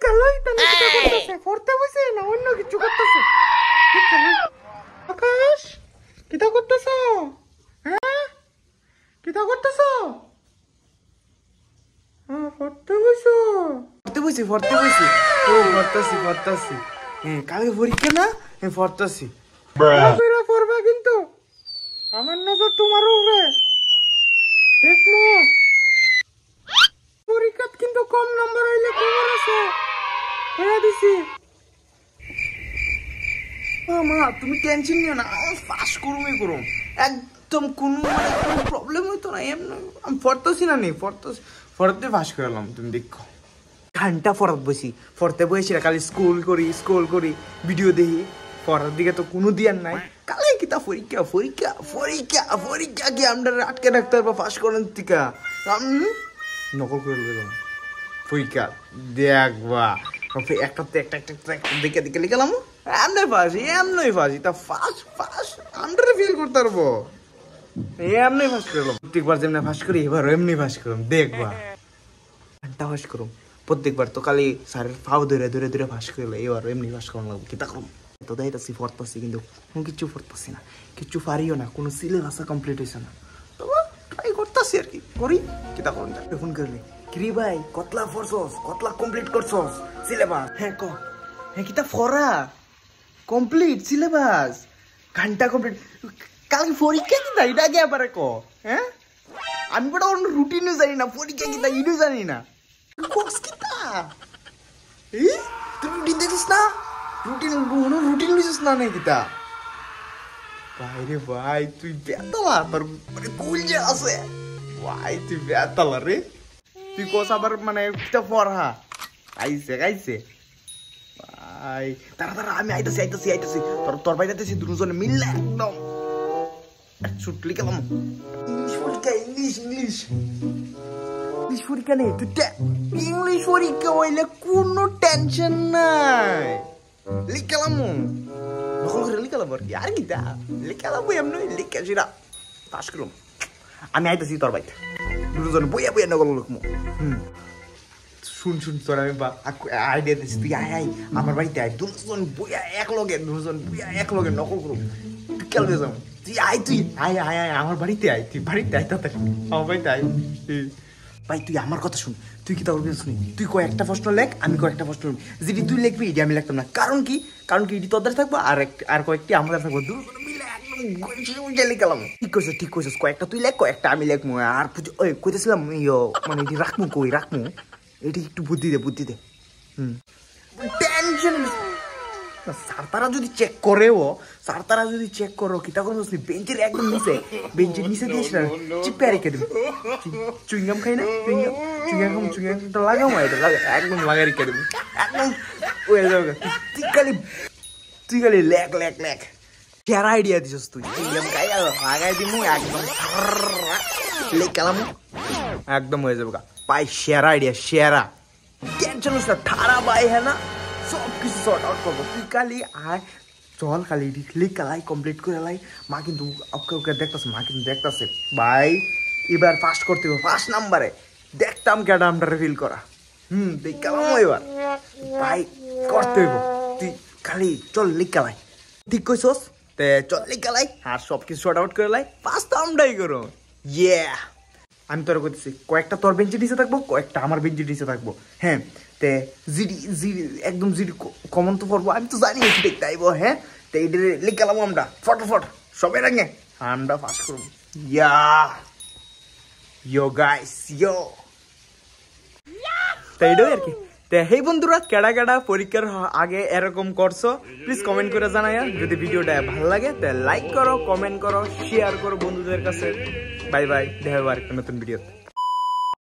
কালাই তাহলে কি করতেছে? পড়তে বসে না অন্য কিছু করতেছে? আকাশ কিটা করতেছো? হ্যাঁ কিটা করতেছো? পড়তে বসো? পড়তে বসি ও পড়তাছি হ্যাঁ কালকে পরীক্ষা না? হ্যাঁ পড়তাছি। পড়বা কিন্তু আমার নজর তোমার উপরে দেখো। পরীক্ষাত কিন্তু কম নাম্বার হইলে খবর আছে কইয়া দিছি। মা তুমি টেনশন নিও না, পাস করবই করুম একদম কোনো প্রবলেম হইতো না। এমনি আমি পড়তেছি না নেই পড়তে পাস করলাম। তুমি দেখো ঘন্টা পড়াত বসি পড়তে বসি না, খালি স্কুল করি ভিডিও দেখি, পড়ার দিকে তো কোনো দিয়ার নাই। কালে কিতা পরীক্ষা কি আমরা আটকে রাখতে পারবো পাস করেন টিকা নকল করে গেলাম পরীক্ষা দেখবা একটা দেখে লিখলাম এমনি ফাঁসি তা ফাঁস আমরা ফেল করতে পারবো এমনি ফাঁস করলাম। প্রত্যেকবার যেমনি ফাঁস করি এবার এমনি ফাঁস করলাম দেখবা ঘন্টা ফাঁস করুম। প্রত্যেকবার তো খালি স্যারের ফাও ধরে ফাঁস করলে এবার এমনি ফাঁস করানো লাগবে কিতা করুম। তো দেখাইতেছি পড়তেছি কিন্তু কিছু পড়তেছি না, কিছু পারিও না, কোনো সিলেবাস কমপ্লিট হয়েছে না। তো ট্রাই করতেছি আর কি করি কিতা করুন। ফোন করলে কি ভাই কতলা পড়ছস, কতলা কমপ্লিট করছস সিলেবাস? হ্যাঁ কিতা পড়া কমপ্লিট সিলেবাস ঘন্টা কমপ্লিট। কালকে পরীক্ষা কিতা এটা আগে আবার ক। হ্যাঁ আমি বড় রুটিনও জানি না, পরীক্ষা কিতা ইডও জানি না। কোর্স কিতা এই তুমি রুটিন দেখছিস না? রুটিন লিছিস না নাকি তা? ভাইরে ভাই তুই বেতালা, তোর মানে কুলজা আছে ভাই, তুই বেতালা রে। তুই কোস আবার মানে কিতা পড়া আইছে ভাই। তারা আমি আইতাছি তোর ভাই যাইতেছি দুজনে মিললে একদম ছুটলি গেলাম। ইংলিশ পরীক্ষা নেই তুই ইংলিশ পরীক্ষা হইলে কোনো টেনশন নাই। লিখলাম নকল করে লিখলাম আর কি আর কি তা লিখলাম এমনি লিখে সেটা পাস করলাম। আমি আইতেছি তোর বাড়িতে দুজন বইয়া নকল লিখবো। শুন তোর আমি আইডিয়া দিচ্ছি, তুই আয় আমার বাড়িতে আয়, দুজন বইয়া এক লগে নকল করুম। কেন যাবো তুই আয় আমার বাড়িতে আয়, তুই বাড়িতে আয় তাড়াতাড়ি আমার বাড়িতে আয়। ভাই তুই আমার কথা শুন, তুই কি করবি শুনি, তুই কয়েকটা প্রশ্ন লেখ আমি কয়েকটা প্রশ্ন যেটি তুই লিখবি এটি আমি লিখতাম না। কারণ কি এটি তোদের থাকবো আর কয়েকটি আমাদের থাকবো, ঠিক কইছিস কয়েকটা তুই লেখ কয়েকটা আমি লিখবো। আর ওই কইতেছিলাম মানে এটি রাখবো এটি একটু বুদ্ধি দে টেনশন। স্যার তারা যদি চেক করো কিতা করবো বেঞ্চের একদম বেঞ্চের নিচে দিয়েছ না চিপে রেখে দেবে। চুইংগাম খাই না চুইংগামটা লাগাও একদম লাগা রেখে দেবে একদম ওই যাবে। তুই খালি লেখ সেরা আইডিয়া দিছিস তুই। চুইংগাম খাই লাগাই দিব একদম লেখালাম একদম হয়ে যাবে পাই। সেরা আইডিয়া সেরা টেনশন হচ্ছে ঠাড়া ভাই। হ্যাঁ না সব কিছু সর্ট আউট করবো। তুই খালি আয় চল খালি লিখালাই কমপ্লিট করে লাই। মা কিন্তু ওকে দেখতেছে ভাই এবার ফার্স্ট করতে হবে ফার্স্ট নাম্বারে দেখতাম কেডা আমরা রিভিল করা। দেখলাম এবার ভাই করতে হইব। তুই খালি চল লিখালাই ঠিক কইছস তে চল লিখালাই আর সব কিছু সর্ট আউট করে লাই ফার্স্ট আমরাই করো। আমি তোর করতেছি কয়েকটা তোর বেঞ্চের নিচে থাকবো কয়েকটা আমার বেঞ্চের নিচে থাকবো। হ্যাঁ তে জিডি একদম জিডি কমন তো পড়বো আমি তো জানি এটি দেখতে আইবো। হ্যাঁ তো এইটা লিখালাম আমরা ফটোফট সবাই রাঙে আমরা পাস করবো। গাইস তো এইটাই আর কি। তো হেই বন্ধুরা কেডা পরীক্ষার আগে এরকম করছো প্লিজ কমেন্ট করে জানাইয়া। যদি ভিডিওটা ভালো লাগে তাহলে লাইক করো, কমেন্ট করো, শেয়ার করো বন্ধুদের কাছে। বাই দেখা হবে আরেকটা নতুন ভিডিওতে।